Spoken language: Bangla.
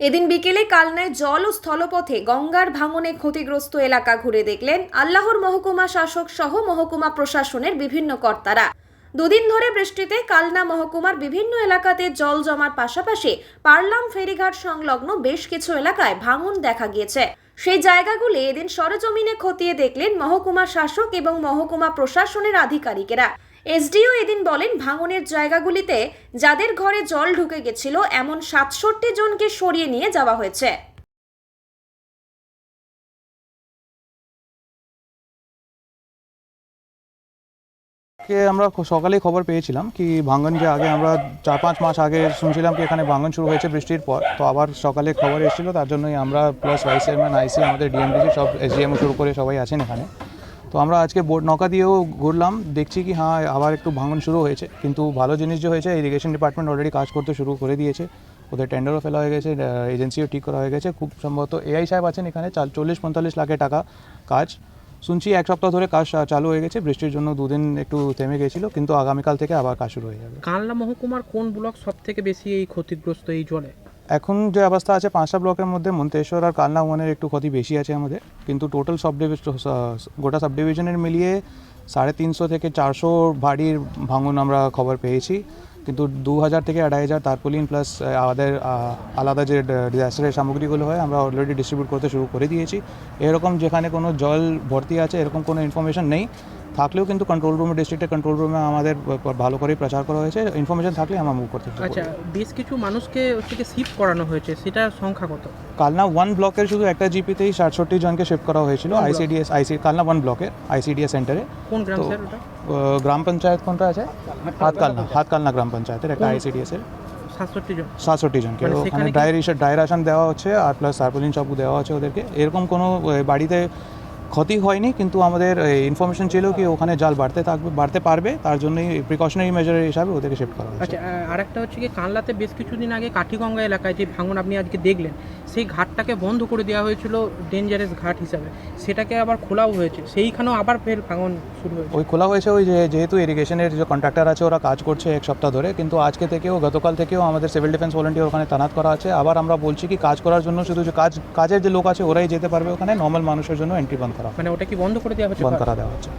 এদিন বিকেলে কালনায় জল ও স্থলপথে গঙ্গার ভাঙনে ক্ষতিগ্রস্ত এলাকা ঘুরে দেখলেন আল্লাহর মহকুমা শাসক সহ মহকুমা প্রশাসনের বিভিন্ন কর্তারা। দুদিন ধরে বৃষ্টিতে কালনা মহকুমার বিভিন্ন এলাকাতে জল জমার পাশাপাশি পারলাম ফেরিঘাট সংলগ্ন বেশ কিছু এলাকায় ভাঙন দেখা গিয়েছে। সেই জায়গাগুলি এদিন সরেজমিনে খতিয়ে দেখলেন মহকুমা শাসক এবং মহকুমা প্রশাসনের আধিকারিকেরা। এসডিও এদিন বলেন, ভাঙনের জায়গাগুলিতে যাদের ঘরে জল ঢুকে গেছিল এমন ৬৭ জনকে সরিয়ে নিয়ে যাওয়া হয়েছে। আমরা সকালেই খবর পেয়েছিলাম কি ভাঙন, যে আগে আমরা ৪-৫ মাস আগে শুনছিলাম কি এখানে ভাঙন শুরু হয়েছে বৃষ্টির পর। তো আবার সকালে খবর এসেছিল, তার জন্যই আমরা প্লাস ভাইস চেয়ারম্যান, আইসি, আমাদের ডিএমডিসি সব, এসডিএমও শুরু করে সবাই আছেন এখানে। তো আমরা আজকে বোর্ড নৌকা দিয়েও ঘুরলাম, দেখছি কি হ্যাঁ আবার একটু ভাঙন শুরু হয়েছে। কিন্তু ভালো জিনিস যে হয়েছে, ইরিগেশন ডিপার্টমেন্ট অলরেডি কাজ করতে শুরু করে দিয়েছে, ওদের টেন্ডারও ফেলা হয়ে গেছে, এজেন্সিও ঠিক করা হয়ে গেছে। খুব সম্ভবত এআই সাহেব আছেন এখানে, ৪০-৪৫ লাখ টাকা কাজ শুনছি, এক সপ্তাহ ধরে কাজ চালু হয়ে গেছে। বৃষ্টির জন্য দুদিন একটু থেমে গেছিলো, কিন্তু আগামীকাল থেকে আবার কাজ শুরু হয়ে যাবে। কালনা মহকুমার কোন ব্লক সব থেকে বেশি এই ক্ষতিগ্রস্ত এই জলে? এখন যে অবস্থা আছে ৫টা ব্লকের মধ্যে মন্তেশ্বর আর কালনা ওয়ানের একটু ক্ষতি বেশি আছে আমাদের, কিন্তু টোটাল গোটা সাব ডিভিশনের মিলিয়ে ৩৫০ থেকে ৪০০ বাড়ির ভাঙন আমরা খবর পেয়েছি। কিন্তু ২০০০ থেকে ২৫০০ তারপলিন প্লাস আমাদের আলাদা যে ডিজাস্টারের সামগ্রীগুলো হয় আমরা অলরেডি ডিস্ট্রিবিউট করতে শুরু করে দিয়েছি। এরকম যেখানে কোনো জল ভর্তি আছে এরকম কোনো ইনফরমেশন নেই, থাকলেও কিন্তু কন্ট্রোল রুমে, ডিস্ট্রিক্টের কন্ট্রোল রুমে আমাদের ভালো করেই প্রচার করা হয়েছে। ইনফরমেশন থাকলে আমরা মুভ করতে পারি। আচ্ছা, বেশ কিছু মানুষকে শিফট করানো হয়েছে, সেটার সংখ্যা কত? কালনা 1 ব্লকের শুধু একটা জিপিতেই ৬৭ জনকে শিফট করা হয়েছিল আইসিডিএস কালনা 1 ব্লকের আইসিডিএস সেন্টারে। কোন গ্রাম স্যার ওটা? গ্রাম পঞ্চায়েত কোনটা আছে? হাতকালনা গ্রাম পঞ্চায়েতের একটা আইসিডিএস এর ৬৭ জনকে ওখানে ড্রাই রাশন দেওয়া হচ্ছে, আর প্লাস সার্পোলিন সব দেওয়া হচ্ছে ওদেরকে। এরকম কোনো বাড়িতে ক্ষতি হয়নি, কিন্তু আমাদের ইনফরমেশন ছিল কি ওখানে জল বাড়তে পারবে, তার জন্যই প্রিকশনারি মেজারের হিসাবে ওদেরকে শিফট করা হয়েছে। আচ্ছা, আরেকটা হচ্ছে কি, কানলাতে বেশ কিছুদিন আগে কাঠিগঙ্গা এলাকায় যে ভাঙন আপনি আজকে দেখলেন, সেই ঘাটটাকে বন্ধ করে দেওয়া হয়েছিল ডেঞ্জারাস ঘাট হিসাবে, সেটাকে আবার খোলাও হয়েছে, সেইখানেও আবার ফের ভাঙন শুরু হয়েছে। ওই খোলা হয়েছে, ওই যেহেতু ইরিগেশনের যে কন্ট্রাক্টর আছে ওরা কাজ করছে এক সপ্তাহ ধরে, কিন্তু আজকে থেকেও গতকাল থেকেও আমাদের সিভিল ডিফেন্স ভলেন্টিয়ার ওখানে তানাত করা আছে। আবার আমরা বলছি কি কাজ করার জন্য শুধু যে কাজের যে লোক আছে ওরাই যেতে পারবে ওখানে, নর্মাল মানুষের জন্য এন্ট্রি বন্ধ করা, মানে ওটা কি বন্ধ করে দেওয়া হচ্ছে? বন্ধ করা দেওয়া হচ্ছে।